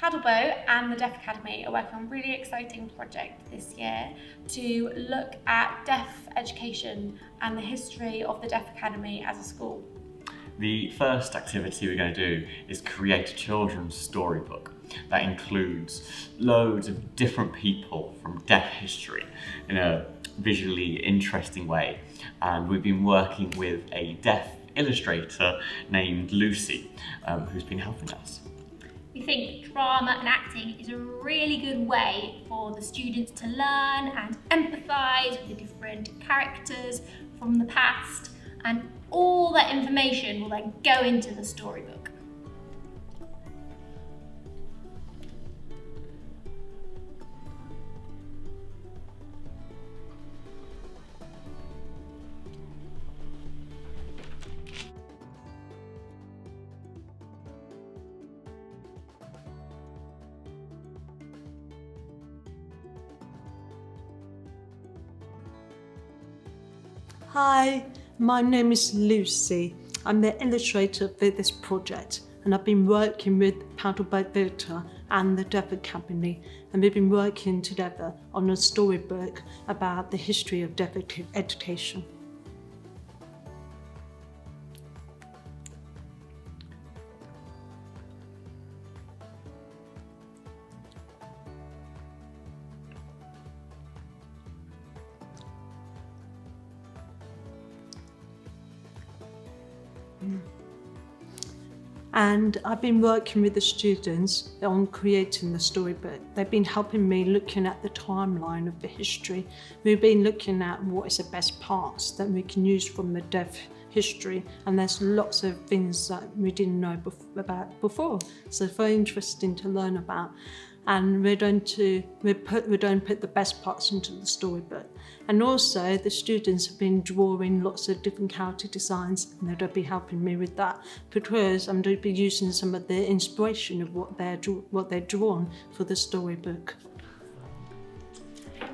PaddleBoat and the Deaf Academy are working on a really exciting project this year to look at deaf education and the history of the Deaf Academy as a school. The first activity we're going to do is create a children's storybook that includes loads of different people from deaf history in a visually interesting way. And we've been working with a deaf illustrator named Lucy, who's been helping us. We think drama and acting is a really good way for the students to learn and empathise with the different characters from the past, and all that information will then go into the storybook. Hi, my name is Lucy. I'm the illustrator for this project, and I've been working with PaddleBoat Theatre and the Deaf Academy, and we've been working together on a storybook about the history of deaf education. And I've been working with the students on creating the storybook. They've been helping me looking at the timeline of the history. We've been looking at what is the best parts that we can use from the deaf history, and there's lots of things that we didn't know about before. So it's very interesting to learn about. And we're going to put the best parts into the storybook. And also the students have been drawing lots of different character designs, and they'll be helping me with that, because I'm going to be using some of the inspiration of what they're drawn for the storybook.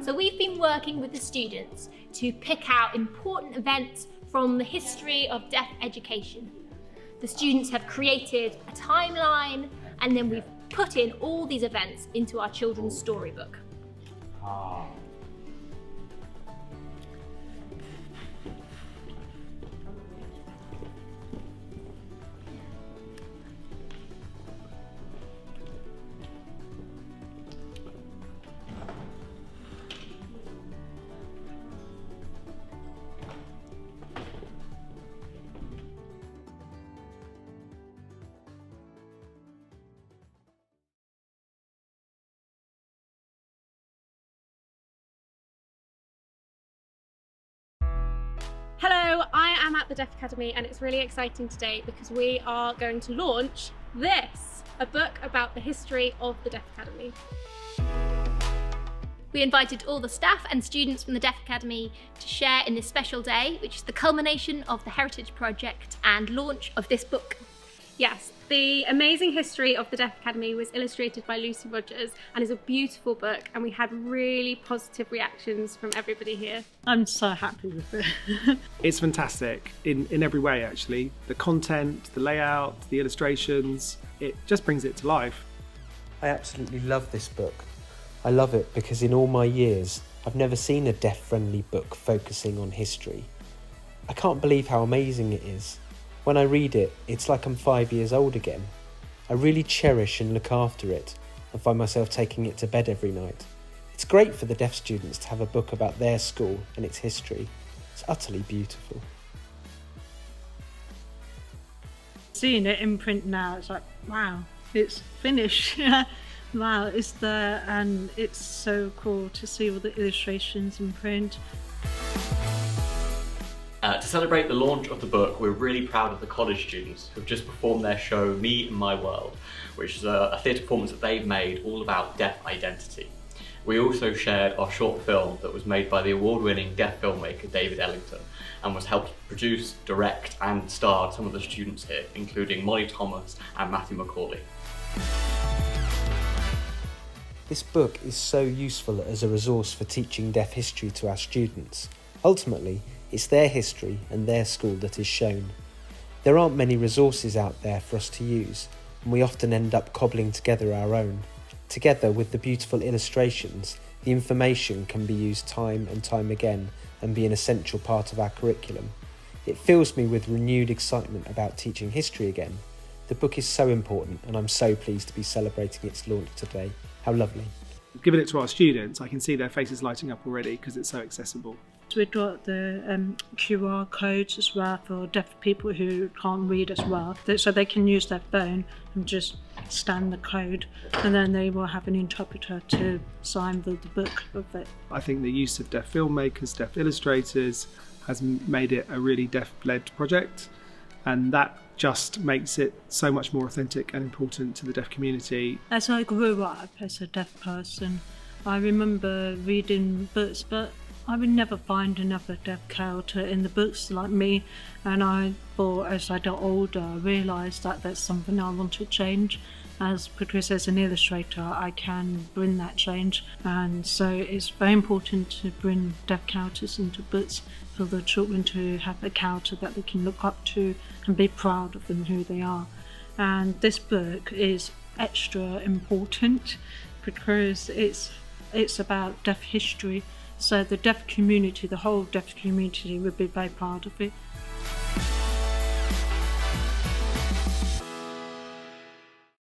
So we've been working with the students to pick out important events from the history of deaf education. The students have created a timeline, and then we've put in all these events into our children's storybook. Hello, I am at the Deaf Academy, and it's really exciting today because we are going to launch this, a book about the history of the Deaf Academy. We invited all the staff and students from the Deaf Academy to share in this special day, which is the culmination of the Heritage Project and launch of this book. Yes, the amazing history of the Deaf Academy was illustrated by Lucy Rogers and is a beautiful book, and we had really positive reactions from everybody here. I'm so happy with it. It's fantastic in every way, actually. The content, the layout, the illustrations, it just brings it to life. I absolutely love this book. I love it because in all my years, I've never seen a deaf-friendly book focusing on history. I can't believe how amazing it is. When I read it, it's like I'm 5 years old again. I really cherish and look after it and find myself taking it to bed every night. It's great for the deaf students to have a book about their school and its history. It's utterly beautiful. Seeing it in print now, it's like, wow, it's finished. Wow, it's there, and it's so cool to see all the illustrations in print. To celebrate the launch of the book, we're really proud of the college students who've just performed their show Me and My World, which is a theatre performance that they've made all about deaf identity. We also shared our short film that was made by the award-winning deaf filmmaker David Ellington and was helped produce, direct and star some of the students here, including Molly Thomas and Matthew Macaulay. This book is so useful as a resource for teaching deaf history to our students. Ultimately, it's their history and their school that is shown. There aren't many resources out there for us to use. and we often end up cobbling together our own. Together with the beautiful illustrations, the information can be used time and time again and be an essential part of our curriculum. It fills me with renewed excitement about teaching history again. The book is so important and I'm so pleased to be celebrating its launch today. How lovely. Giving it to our students, I can see their faces lighting up already because it's so accessible. So we've got the QR codes as well for deaf people who can't read as well, so they can use their phone and just scan the code, and then they will have an interpreter to sign the book of it. I think the use of deaf filmmakers, deaf illustrators has made it a really deaf-led project, and that just makes it so much more authentic and important to the deaf community. As I grew up as a deaf person, I remember reading books, but I would never find another deaf character in the books like me, and I thought as I got older I realised that that's something I want to change, because as an illustrator I can bring that change, and so it's very important to bring deaf characters into books for the children to have a character that they can look up to and be proud of them, who they are. And this book is extra important because it's about deaf history. So the deaf community, the whole deaf community would be very proud of it.